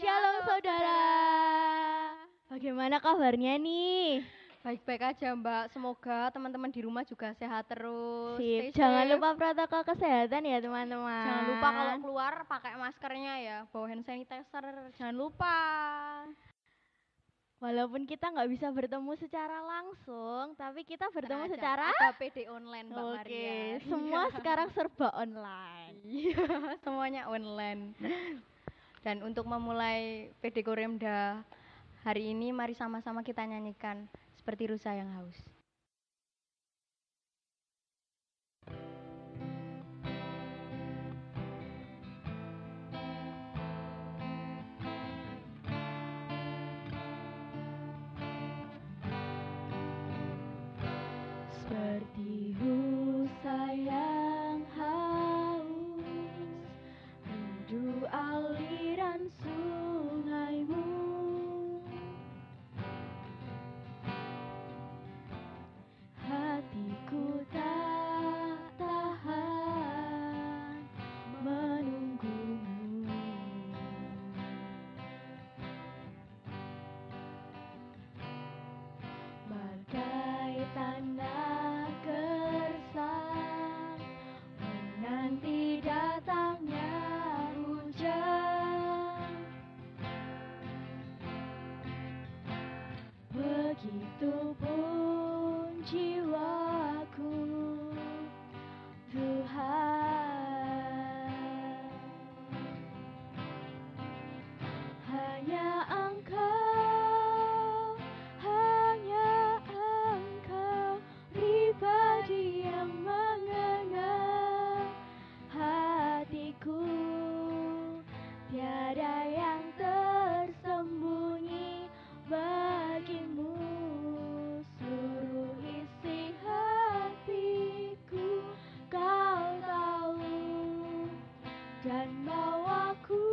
Shalom saudara. Bagaimana kabarnya nih? Baik-baik aja Mbak, semoga teman-teman di rumah juga sehat terus. Sip, Stay jangan safe. lupa protokol kesehatan ya teman-teman. Jangan lupa kalau keluar pakai maskernya ya, bawa hand sanitizer, jangan lupa. Walaupun kita nggak bisa bertemu secara langsung, tapi kita bertemu Ada secara PD online Mbak Maria. Oke, semua sekarang serba online. Iya, semuanya online. Dan untuk memulai PD Koremda hari ini, mari sama-sama kita nyanyikan Seperti Rusa yang Haus. Seperti rusa yang haus, rindu aliran sungaimu. Hatiku tak tahan menunggumu. Bagai tanah gersang menanti datangnya hujan. Begitupun jiwaku, Tuhan. Hanya Engkau pribadi yang mengenal hatiku. Tiada yang tersembunyi bagimu, seluruh isi hatiku Kau tahu, dan bawaku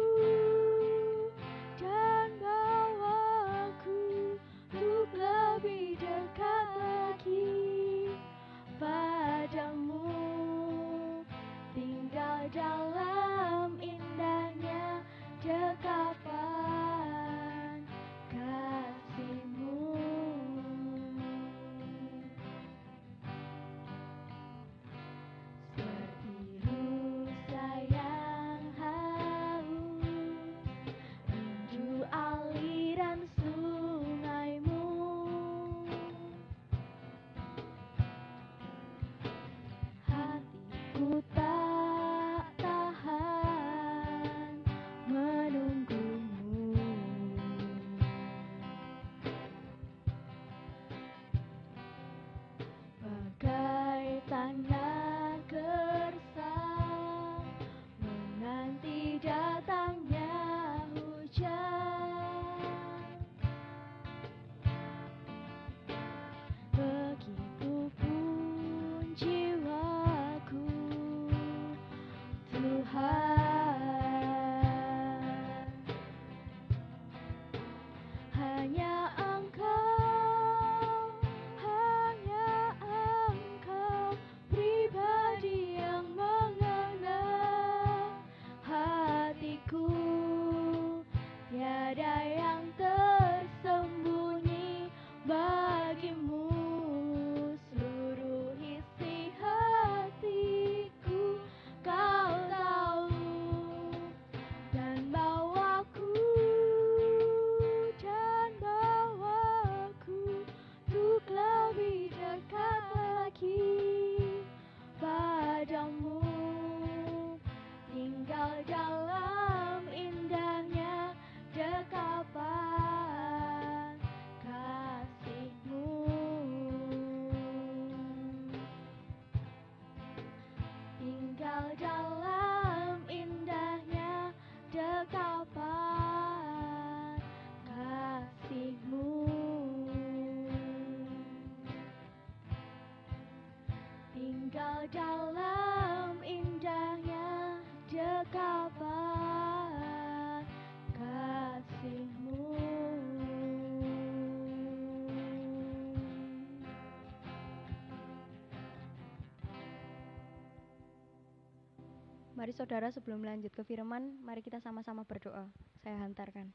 untuk lebih dekat lagi padamu, tinggal dalam indahnya dekapan kasih-Mu. Seperti rusa yang haus, rindu aliran sungaimu. Hatiku tak tahan menunggumu. Bagai tanah gersang menanti datangnya hujan. Begitupun jiwaku, Tuhan. Hanya Engkau pribadi yang mengenal hatiku. Tiada yang tersembunyi bagimu, seluruh isi hatiku Kau tahu, dan bawaku untuk lebih dekat lagi padamu, tinggal dalam indahnya dekapan kasih-Mu. Tinggal dalam indahnya dekapan kasih-Mu. Tinggal dalam indahnya dekapan kasih-Mu. Mari saudara, sebelum lanjut ke firman, mari kita sama-sama berdoa. Saya hantarkan.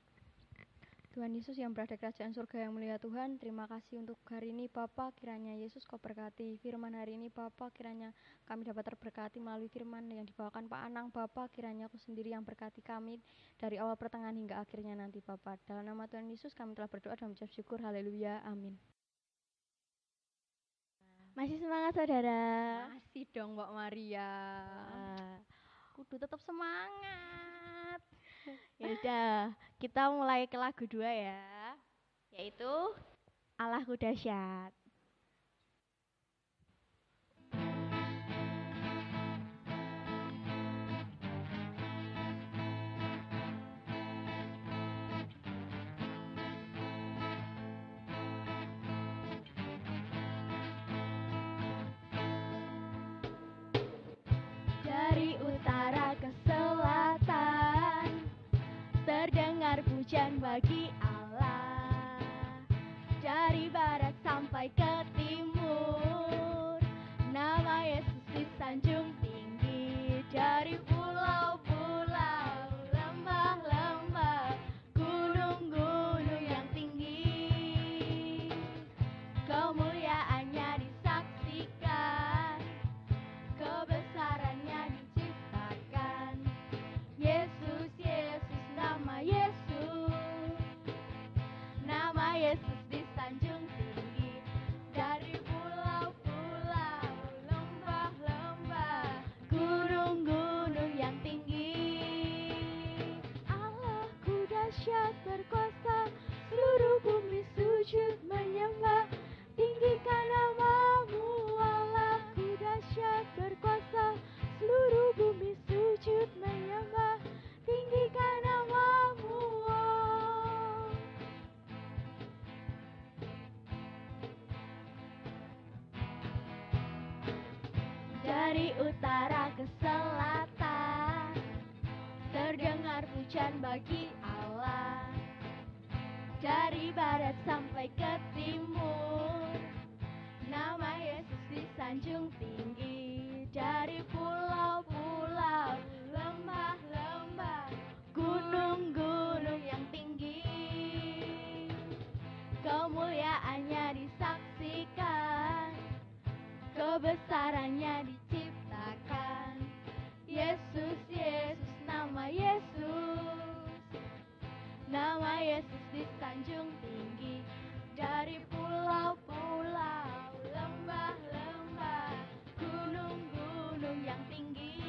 Tuhan Yesus yang berada di kerajaan surga yang mulia Tuhan, terima kasih untuk hari ini Bapa, kiranya Yesus kau berkati firman hari ini Bapa, kiranya kami dapat terberkati melalui firman yang dibawakan Pak Anang Bapa, kiranya Kau sendiri yang berkati kami dari awal pertengahan hingga akhirnya nanti Bapa. Dalam nama Tuhan Yesus kami telah berdoa dan mengucap syukur, haleluya, amin. Masih semangat saudara? Masih dong Mbak Maria. Kudu tetap semangat. Ya udah, kita mulai ke lagu 2 ya, yaitu Allahku Dahsyat. Dari utara ke selatan, terdengar pujian bagi Allah. Dari barat sampai ke timur, nama Yesus disanjung tinggi. Dari pulau-pulau, lembah-lembah, gunung-gunung yang tinggi, kemuliaannya disaksikan, kebesarannya diciptakan. Yesus, Yesus, nama Yesus, nama Yesus disanjung tinggi. Dari pulau-pulau, lembah-lembah, gunung-gunung yang tinggi. Allahku dahsyat berkuasa, seluruh bumi sujud menyembah. Tinggikan namamu, Allahku dahsyat berkuasa, seluruh bumi sujud menyembah. Tinggikan namamu, oh. Dari utara ke selatan, terdengar pujian bagi Allah. Dari barat sampai ke timur, nama Yesus disanjung tinggi. Dari pulau-pulau, lembah-lembah, gunung-gunung yang tinggi, kemuliaannya disaksikan, kebesarannya diciptakan. Yesus, Yesus, nama Yesus, nama Yesus disanjung tinggi. Dari pulau-pulau, lembah-lembah, gunung-gunung yang tinggi.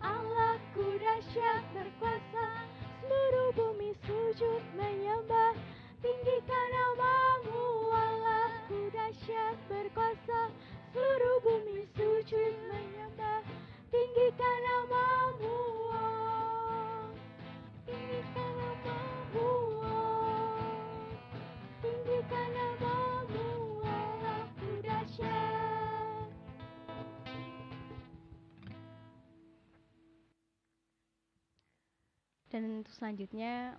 Allahku dahsyat berkuasa, seluruh bumi sujud menyembah. Tinggikan namamu, Allahku dahsyat berkuasa, seluruh bumi sujud menyembah. Tinggikan namamu, oh. Tinggikan namamu, oh. Tinggikan namamu, Allahku dahsyat. Dan untuk selanjutnya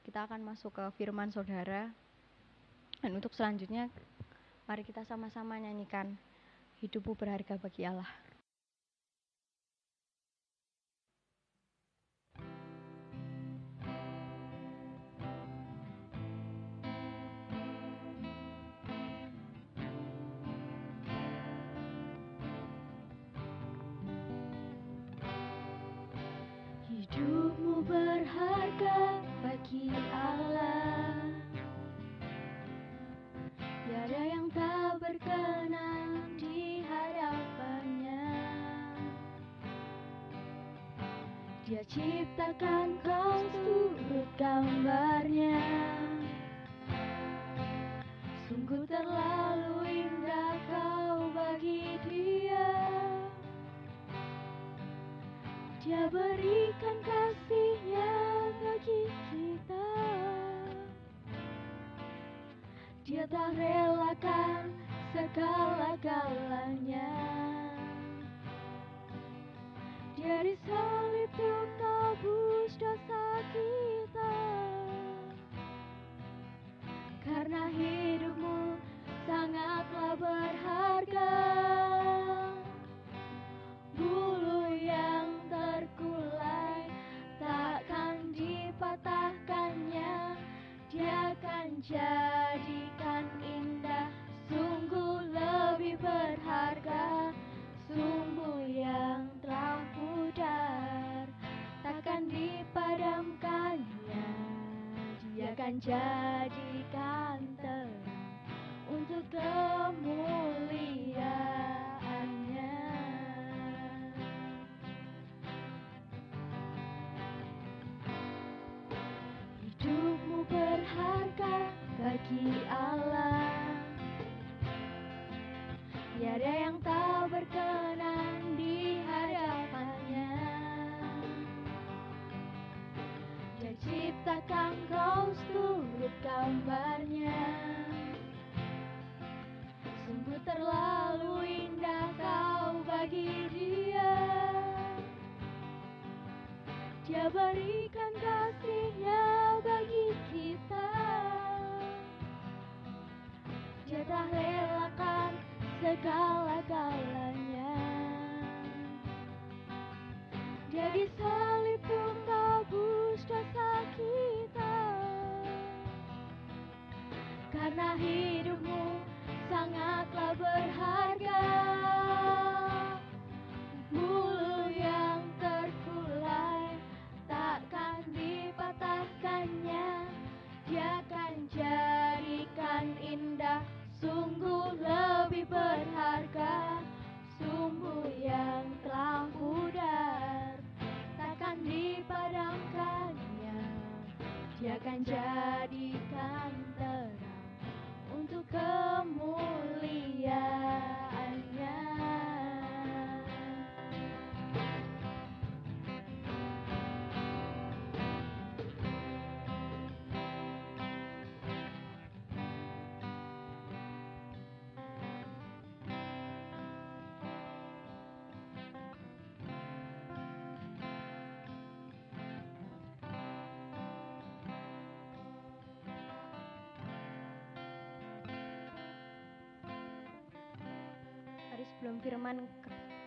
kita akan masuk ke firman saudara. Dan untuk selanjutnya mari kita sama-sama nyanyikan Hidupku Berharga Bagi Allah. Hidupmu berharga bagi Allah, tiada yang tak berkenan di hadapannya. Dia ciptakan kau turut gambarnya, sungguh terlalu indah kau bagi Dia. Dia berikan kasih-Nya bagi kita. Dia tak relakan segala-galanya. Dia disalib untuk tebus dosa kita. Karena hidupmu sangatlah berharga, bulu jadikan terang untuk kemuliaan-Nya. Hidupmu berharga bagi Allah, tiada yang tak berkenan di hadapan-Nya. Dia ciptakan kau seturut gambar-Nya, sungguh terlalu indah kau bagi Dia. Dia berikan kasih-Nya bagi kita, Dia telah relakan segala-galanya. Dia disalib pun tebus dosa kita, karena hidupmu sangatlah berharga. Bulu yang terkulai takkan dipatahkannya, Dia akan jadikan indah, sungguh lebih berharga. Sumbu yang telah pudar takkan dipadamkannya, Dia akan jadikan terang untuk kemuliaan-Nya. Mari sebelum firman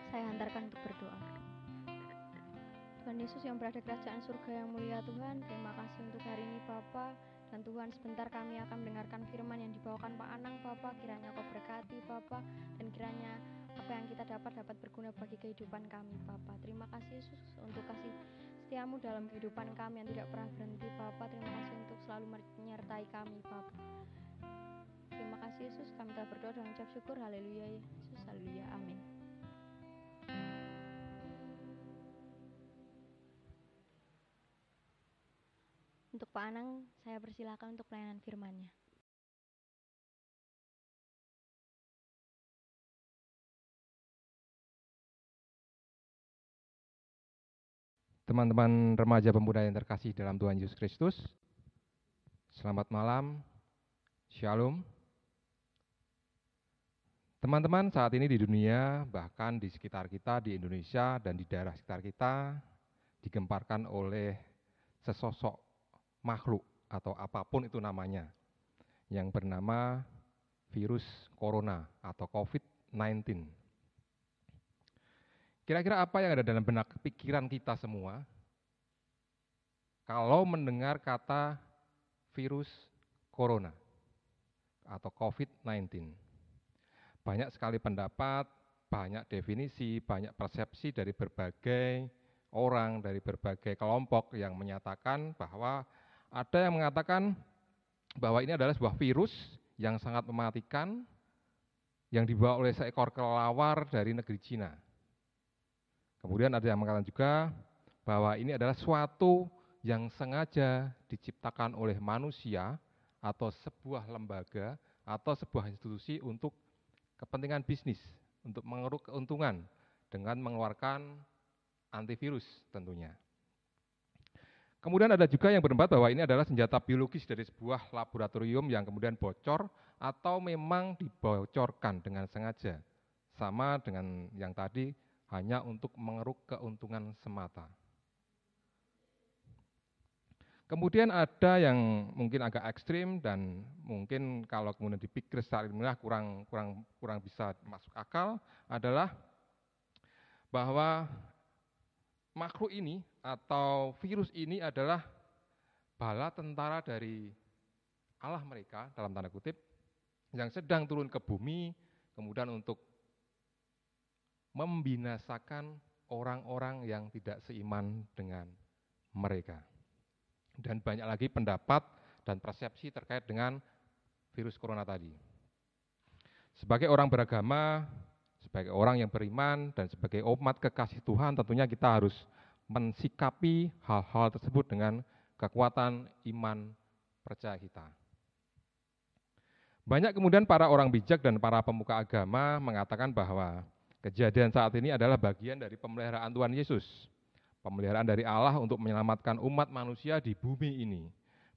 saya hantarkan untuk berdoa. Tuhan Yesus yang berada di kerajaan surga yang mulia Tuhan, terima kasih untuk hari ini Bapa. Dan Tuhan, sebentar kami akan mendengarkan firman yang dibawakan Pak Anang Bapa. Kiranya Kau berkati Bapa, dan kiranya apa yang kita dapat berguna bagi kehidupan kami Bapa. Terima kasih Yesus untuk kasih setiamu dalam kehidupan kami yang tidak pernah berhenti Bapa. Terima kasih untuk selalu menyertai kami Bapa. Terima kasih Yesus, kami telah berdoa dan mengucap syukur. Haleluya Yesus, haleluya, amin. Untuk Pak Anang, saya persilakan untuk pelayanan firman-Nya. Teman-teman remaja pemuda yang terkasih dalam Tuhan Yesus Kristus, selamat malam, shalom. Teman-teman, saat ini di dunia, bahkan di sekitar kita, di Indonesia dan di daerah sekitar kita, digemparkan oleh sesosok makhluk atau apapun itu namanya, yang bernama virus corona atau COVID-19. Kira-kira apa yang ada dalam benak pikiran kita semua kalau mendengar kata virus corona atau COVID-19? Banyak sekali pendapat, banyak definisi, banyak persepsi dari berbagai orang, dari berbagai kelompok yang menyatakan bahwa ada yang mengatakan bahwa ini adalah sebuah virus yang sangat mematikan yang dibawa oleh seekor kelelawar dari negeri Cina. Kemudian ada yang mengatakan juga bahwa ini adalah suatu yang sengaja diciptakan oleh manusia atau sebuah lembaga atau sebuah institusi untuk kepentingan bisnis, untuk mengeruk keuntungan dengan mengeluarkan antivirus tentunya. Kemudian ada juga yang berpendapat bahwa ini adalah senjata biologis dari sebuah laboratorium yang kemudian bocor atau memang dibocorkan dengan sengaja. Sama dengan yang tadi, hanya untuk mengeruk keuntungan semata. Kemudian ada yang mungkin agak ekstrim dan mungkin kalau kemudian dipikir secara ilmiah kurang bisa masuk akal adalah bahwa makhluk ini atau virus ini adalah bala tentara dari Allah mereka dalam tanda kutip yang sedang turun ke bumi kemudian untuk membinasakan orang-orang yang tidak seiman dengan mereka. Dan banyak lagi pendapat dan persepsi terkait dengan virus corona tadi. Sebagai orang beragama, sebagai orang yang beriman, dan sebagai umat kekasih Tuhan, tentunya kita harus mensikapi hal-hal tersebut dengan kekuatan iman percaya kita. Banyak kemudian para orang bijak dan para pemuka agama mengatakan bahwa kejadian saat ini adalah bagian dari pemeliharaan Tuhan Yesus. Pemeliharaan dari Allah untuk menyelamatkan umat manusia di bumi ini.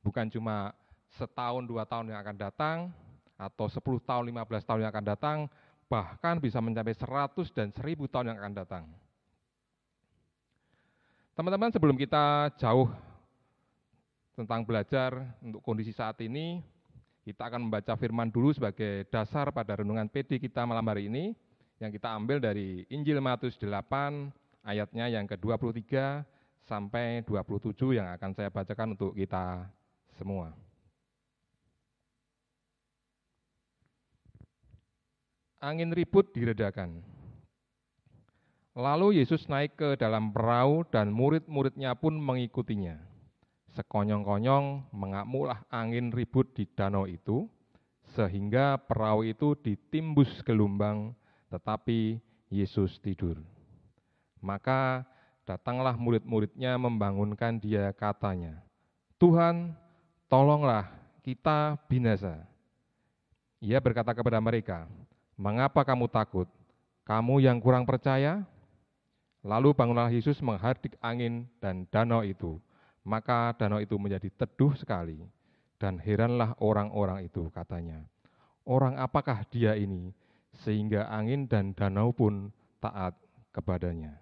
Bukan cuma setahun, 2 tahun yang akan datang, atau 10 tahun, 15 tahun yang akan datang, bahkan bisa mencapai 100 dan 1000 tahun yang akan datang. Teman-teman, sebelum kita jauh tentang belajar untuk kondisi saat ini, kita akan membaca firman dulu sebagai dasar pada renungan PD kita malam hari ini, yang kita ambil dari Injil Matius 8, ayatnya yang ke-23 sampai 27 yang akan saya bacakan untuk kita semua. Angin ribut diredakan. Lalu Yesus naik ke dalam perahu dan murid-muridnya pun mengikutinya. Sekonyong-konyong mengamulah angin ribut di danau itu, sehingga perahu itu ditimbus gelombang, tetapi Yesus tidur. Maka datanglah murid-muridnya membangunkan dia, katanya, "Tuhan, tolonglah, kita binasa." Ia berkata kepada mereka, "Mengapa kamu takut? Kamu yang kurang percaya?" Lalu bangunlah Yesus menghardik angin dan danau itu. Maka danau itu menjadi teduh sekali. Dan heranlah orang-orang itu, katanya, "Orang apakah dia ini, sehingga angin dan danau pun taat kepadanya?"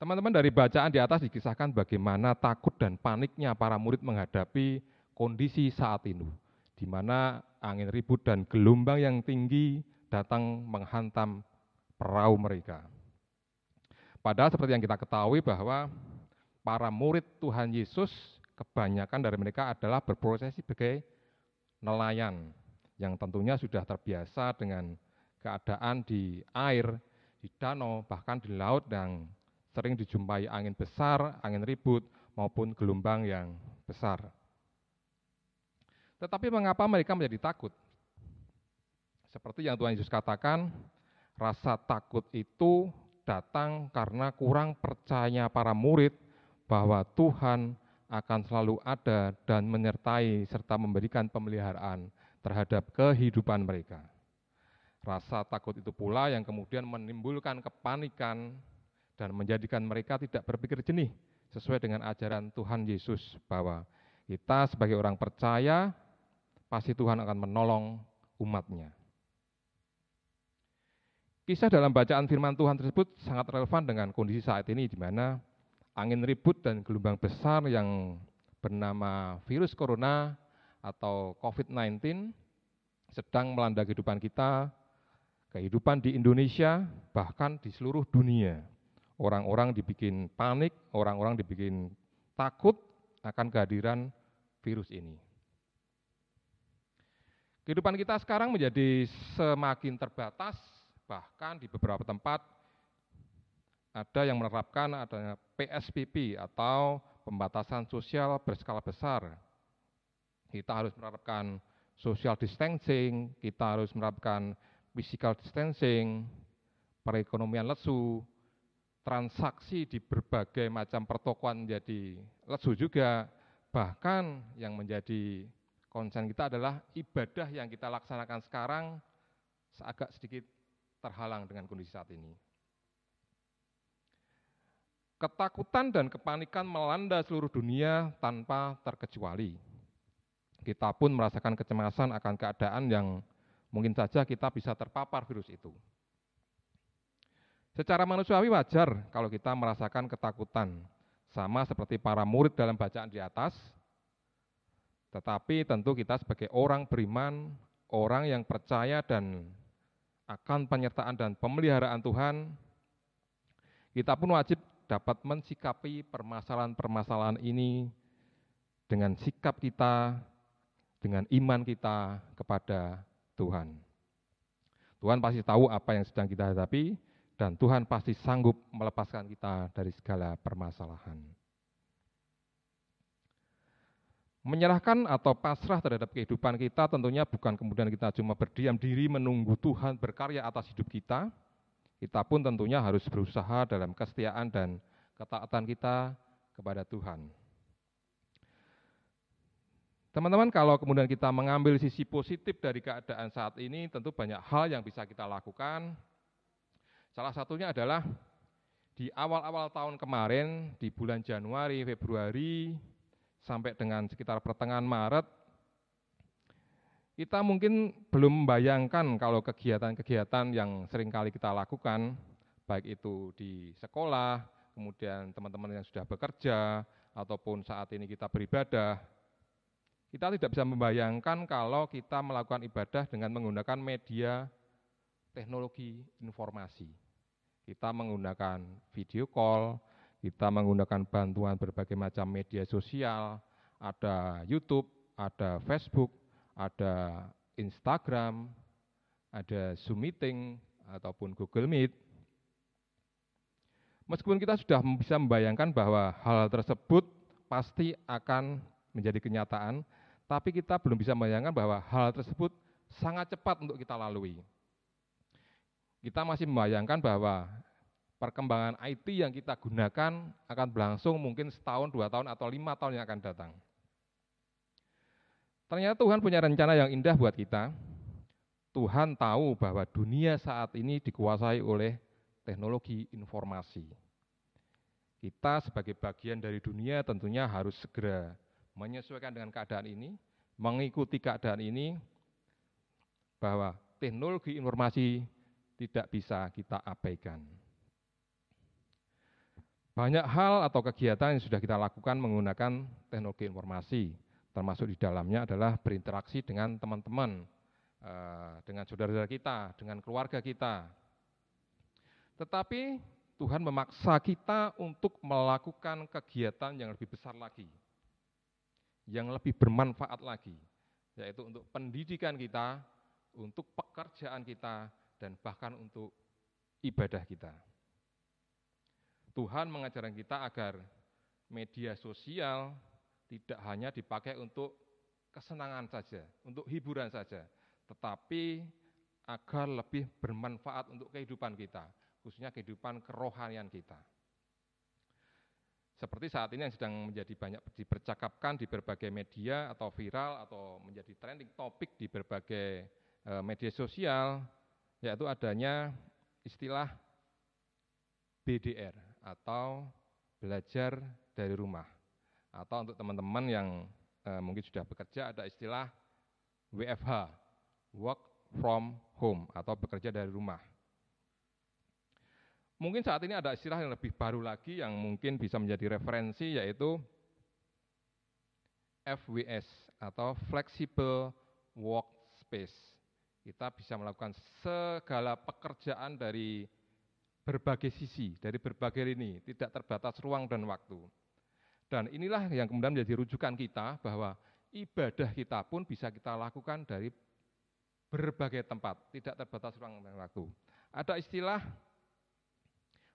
Teman-teman, dari bacaan di atas dikisahkan bagaimana takut dan paniknya para murid menghadapi kondisi saat ini, di mana angin ribut dan gelombang yang tinggi datang menghantam perahu mereka. Padahal seperti yang kita ketahui bahwa para murid Tuhan Yesus, kebanyakan dari mereka adalah berprofesi sebagai nelayan, yang tentunya sudah terbiasa dengan keadaan di air, di danau, bahkan di laut yang sering dijumpai angin besar, angin ribut, maupun gelombang yang besar. Tetapi mengapa mereka menjadi takut? Seperti yang Tuhan Yesus katakan, rasa takut itu datang karena kurang percaya para murid bahwa Tuhan akan selalu ada dan menyertai serta memberikan pemeliharaan terhadap kehidupan mereka. Rasa takut itu pula yang kemudian menimbulkan kepanikan dan menjadikan mereka tidak berpikir jernih sesuai dengan ajaran Tuhan Yesus bahwa kita sebagai orang percaya pasti Tuhan akan menolong umat-Nya. Kisah dalam bacaan firman Tuhan tersebut sangat relevan dengan kondisi saat ini, di mana angin ribut dan gelombang besar yang bernama virus corona atau COVID-19 sedang melanda kehidupan kita, kehidupan di Indonesia, bahkan di seluruh dunia. Orang-orang dibikin panik, orang-orang dibikin takut akan kehadiran virus ini. Kehidupan kita sekarang menjadi semakin terbatas, bahkan di beberapa tempat ada yang menerapkan adanya PSBB atau pembatasan sosial berskala besar. Kita harus menerapkan social distancing, kita harus menerapkan physical distancing, perekonomian lesu, transaksi di berbagai macam pertokoan menjadi lesu juga, bahkan yang menjadi konsen kita adalah ibadah yang kita laksanakan sekarang agak sedikit terhalang dengan kondisi saat ini. Ketakutan dan kepanikan melanda seluruh dunia tanpa terkecuali. Kita pun merasakan kecemasan akan keadaan yang mungkin saja kita bisa terpapar virus itu. Secara manusiawi wajar kalau kita merasakan ketakutan, sama seperti para murid dalam bacaan di atas, tetapi tentu kita sebagai orang beriman, orang yang percaya dan akan penyertaan dan pemeliharaan Tuhan, kita pun wajib dapat mensikapi permasalahan-permasalahan ini dengan sikap kita, dengan iman kita kepada Tuhan. Tuhan pasti tahu apa yang sedang kita hadapi, dan Tuhan pasti sanggup melepaskan kita dari segala permasalahan. Menyerahkan atau pasrah terhadap kehidupan kita tentunya bukan kemudian kita cuma berdiam diri menunggu Tuhan berkarya atas hidup kita. Kita pun tentunya harus berusaha dalam kesetiaan dan ketaatan kita kepada Tuhan. Teman-teman, kalau kemudian kita mengambil sisi positif dari keadaan saat ini, tentu banyak hal yang bisa kita lakukan. Salah satunya adalah di awal-awal tahun kemarin, di bulan Januari, Februari, sampai dengan sekitar pertengahan Maret, kita mungkin belum membayangkan kalau kegiatan-kegiatan yang sering kali kita lakukan, baik itu di sekolah, kemudian teman-teman yang sudah bekerja, ataupun saat ini kita beribadah, kita tidak bisa membayangkan kalau kita melakukan ibadah dengan menggunakan media teknologi informasi. Kita menggunakan video call, kita menggunakan bantuan berbagai macam media sosial, ada YouTube, ada Facebook, ada Instagram, ada Zoom Meeting, ataupun Google Meet. Meskipun kita sudah bisa membayangkan bahwa hal tersebut pasti akan menjadi kenyataan, tapi kita belum bisa membayangkan bahwa hal tersebut sangat cepat untuk kita lalui. Kita masih membayangkan bahwa perkembangan IT yang kita gunakan akan berlangsung mungkin setahun, 2 tahun, atau 5 tahun yang akan datang. Ternyata Tuhan punya rencana yang indah buat kita. Tuhan tahu bahwa dunia saat ini dikuasai oleh teknologi informasi. Kita sebagai bagian dari dunia tentunya harus segera menyesuaikan dengan keadaan ini, mengikuti keadaan ini, bahwa teknologi informasi tidak bisa kita abaikan. Banyak hal atau kegiatan yang sudah kita lakukan menggunakan teknologi informasi, termasuk di dalamnya adalah berinteraksi dengan teman-teman, dengan saudara-saudara kita, dengan keluarga kita. Tetapi Tuhan memaksa kita untuk melakukan kegiatan yang lebih besar lagi, yang lebih bermanfaat lagi, yaitu untuk pendidikan kita, untuk pekerjaan kita, dan bahkan untuk ibadah kita. Tuhan mengajarkan kita agar media sosial tidak hanya dipakai untuk kesenangan saja, untuk hiburan saja, tetapi agar lebih bermanfaat untuk kehidupan kita, khususnya kehidupan kerohanian kita. Seperti saat ini yang sedang menjadi banyak dipercakapkan di berbagai media atau viral atau menjadi trending topik di berbagai media sosial, yaitu adanya istilah BDR atau belajar dari rumah. Atau untuk teman-teman yang mungkin sudah bekerja ada istilah WFH, work from home atau bekerja dari rumah. Mungkin saat ini ada istilah yang lebih baru lagi yang mungkin bisa menjadi referensi, yaitu FWS atau Flexible Workspace. Kita bisa melakukan segala pekerjaan dari berbagai sisi, dari berbagai lini, tidak terbatas ruang dan waktu. Dan inilah yang kemudian menjadi rujukan kita bahwa ibadah kita pun bisa kita lakukan dari berbagai tempat, tidak terbatas ruang dan waktu. Ada istilah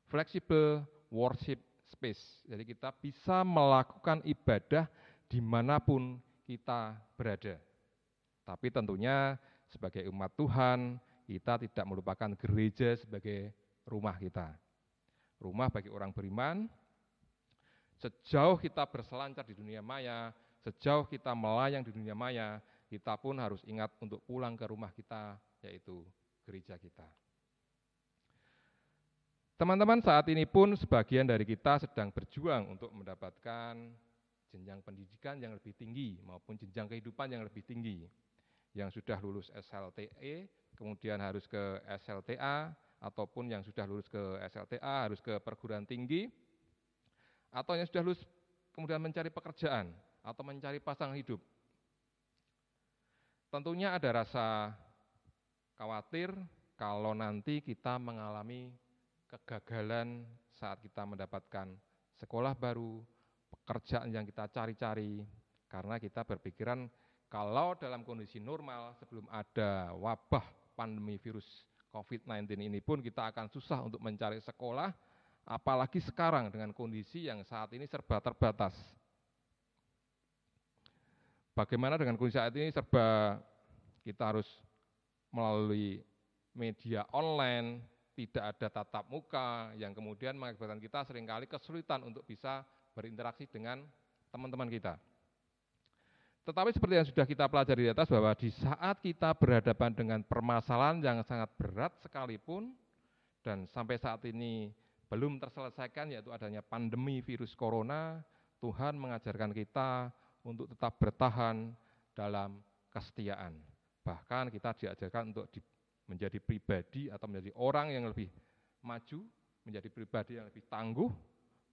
flexible worship space. Jadi kita bisa melakukan ibadah dimanapun kita berada. Tapi tentunya sebagai umat Tuhan, kita tidak melupakan gereja sebagai rumah kita. Rumah bagi orang beriman, sejauh kita berselancar di dunia maya, sejauh kita melayang di dunia maya, kita pun harus ingat untuk pulang ke rumah kita, yaitu gereja kita. Teman-teman, saat ini pun sebagian dari kita sedang berjuang untuk mendapatkan jenjang pendidikan yang lebih tinggi maupun jenjang kehidupan yang lebih tinggi. Yang sudah lulus SLTE, kemudian harus ke SLTA, ataupun yang sudah lulus ke SLTA harus ke perguruan tinggi, atau yang sudah lulus kemudian mencari pekerjaan atau mencari pasangan hidup. Tentunya ada rasa khawatir kalau nanti kita mengalami kegagalan saat kita mendapatkan sekolah baru, pekerjaan yang kita cari-cari, karena kita berpikiran kalau dalam kondisi normal sebelum ada wabah pandemi virus COVID-19 ini pun kita akan susah untuk mencari sekolah, apalagi sekarang dengan kondisi yang saat ini serba terbatas. Bagaimana dengan kondisi saat ini serba kita harus melalui media online, tidak ada tatap muka, yang kemudian mengakibatkan kita seringkali kesulitan untuk bisa berinteraksi dengan teman-teman kita. Tetapi seperti yang sudah kita pelajari di atas, bahwa di saat kita berhadapan dengan permasalahan yang sangat berat sekalipun, dan sampai saat ini belum terselesaikan, yaitu adanya pandemi virus corona, Tuhan mengajarkan kita untuk tetap bertahan dalam kesetiaan. Bahkan kita diajarkan untuk menjadi pribadi atau menjadi orang yang lebih maju, menjadi pribadi yang lebih tangguh,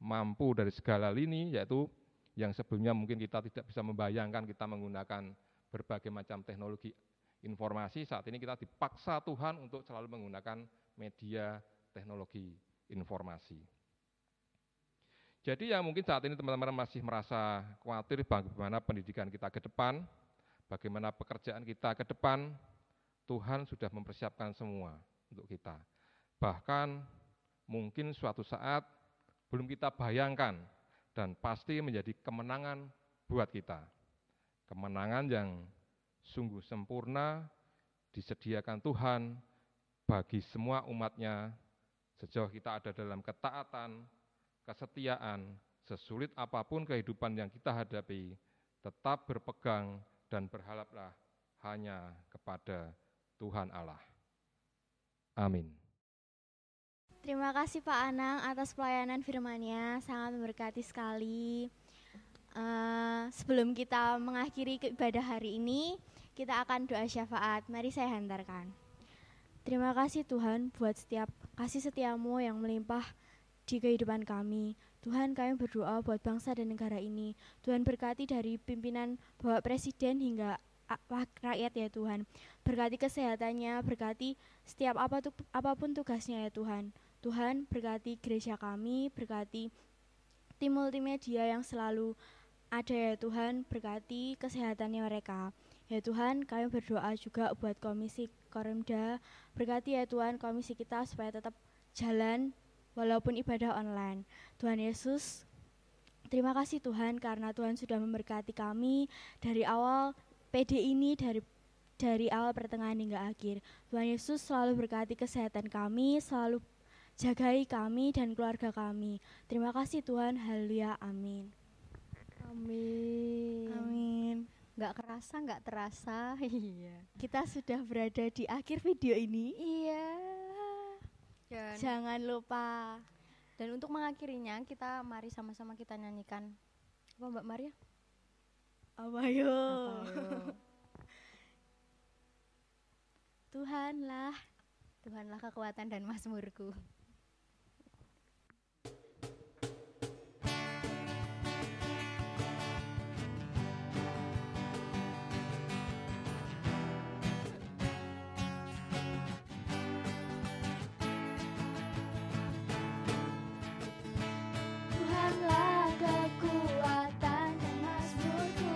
mampu dari segala lini, yaitu yang sebelumnya mungkin kita tidak bisa membayangkan kita menggunakan berbagai macam teknologi informasi, saat ini kita dipaksa Tuhan untuk selalu menggunakan media teknologi informasi. Jadi yang mungkin saat ini teman-teman masih merasa khawatir bagaimana pendidikan kita ke depan, bagaimana pekerjaan kita ke depan, Tuhan sudah mempersiapkan semua untuk kita. Bahkan mungkin suatu saat belum kita bayangkan, dan pasti menjadi kemenangan buat kita. Kemenangan yang sungguh sempurna disediakan Tuhan bagi semua umat-Nya sejauh kita ada dalam ketaatan, kesetiaan, sesulit apapun kehidupan yang kita hadapi, tetap berpegang dan berharaplah hanya kepada Tuhan Allah. Amin. Terima kasih Pak Anang atas pelayanan firman-Nya, sangat memberkati sekali. Sebelum kita mengakhiri ibadah hari ini, kita akan doa syafaat. Mari saya hantarkan. Terima kasih Tuhan buat setiap kasih setiamu yang melimpah di kehidupan kami. Tuhan, kami berdoa buat bangsa dan negara ini. Tuhan berkati dari pimpinan Bapak Presiden hingga rakyat ya Tuhan. Berkati kesehatannya, berkati setiap apapun tugasnya ya Tuhan. Tuhan berkati gereja kami, berkati tim multimedia yang selalu ada ya Tuhan, berkati kesehatannya mereka. Ya Tuhan, kami berdoa juga buat Komisi Koremda, berkati ya Tuhan komisi kita supaya tetap jalan walaupun ibadah online. Tuhan Yesus, terima kasih Tuhan karena Tuhan sudah memberkati kami dari awal PD ini, dari awal pertengahan hingga akhir. Tuhan Yesus selalu berkati kesehatan kami, selalu jagai kami dan keluarga kami. Terima kasih Tuhan, haleluya, amin. Amin. Amin. Nggak terasa. Iya. Kita sudah berada di akhir video ini. Iya. Jangan lupa. Dan untuk mengakhirinya, mari sama-sama kita nyanyikan. Apa Mbak Maria? Apa yo? Tuhanlah kekuatan dan mazmurku. Tuhanlah kekuatan dan mazmurku,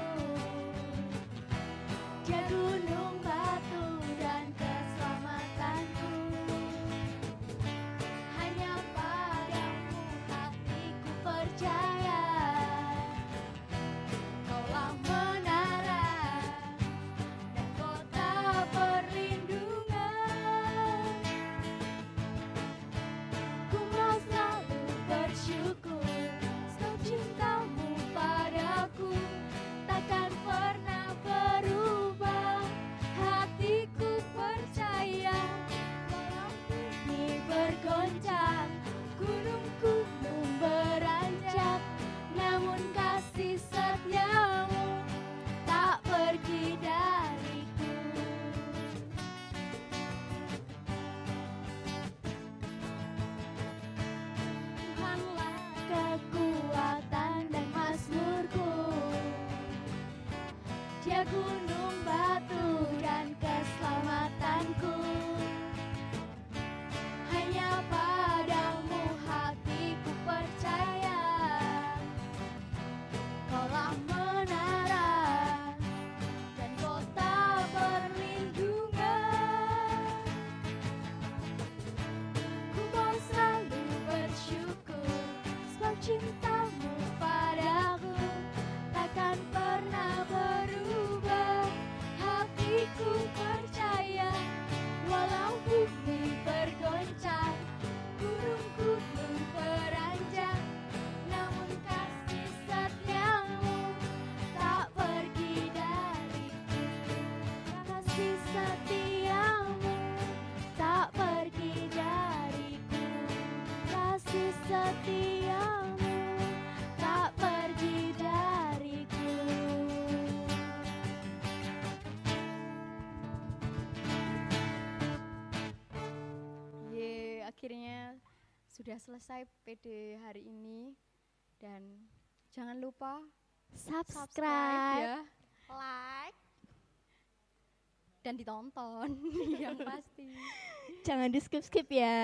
Dia gunung batu dan keselamatanku. setiamu tak pergi dariku. Akhirnya sudah selesai PD hari ini, dan jangan lupa subscribe ya, like, dan ditonton yang pasti. Jangan di skip ya.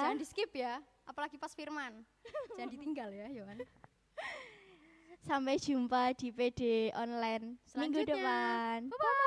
Jangan di skip ya, apalagi pas firman. Jangan ditinggal ya, Yohan. Sampai jumpa di PD online minggu Selanjutnya. depan. Bye-bye.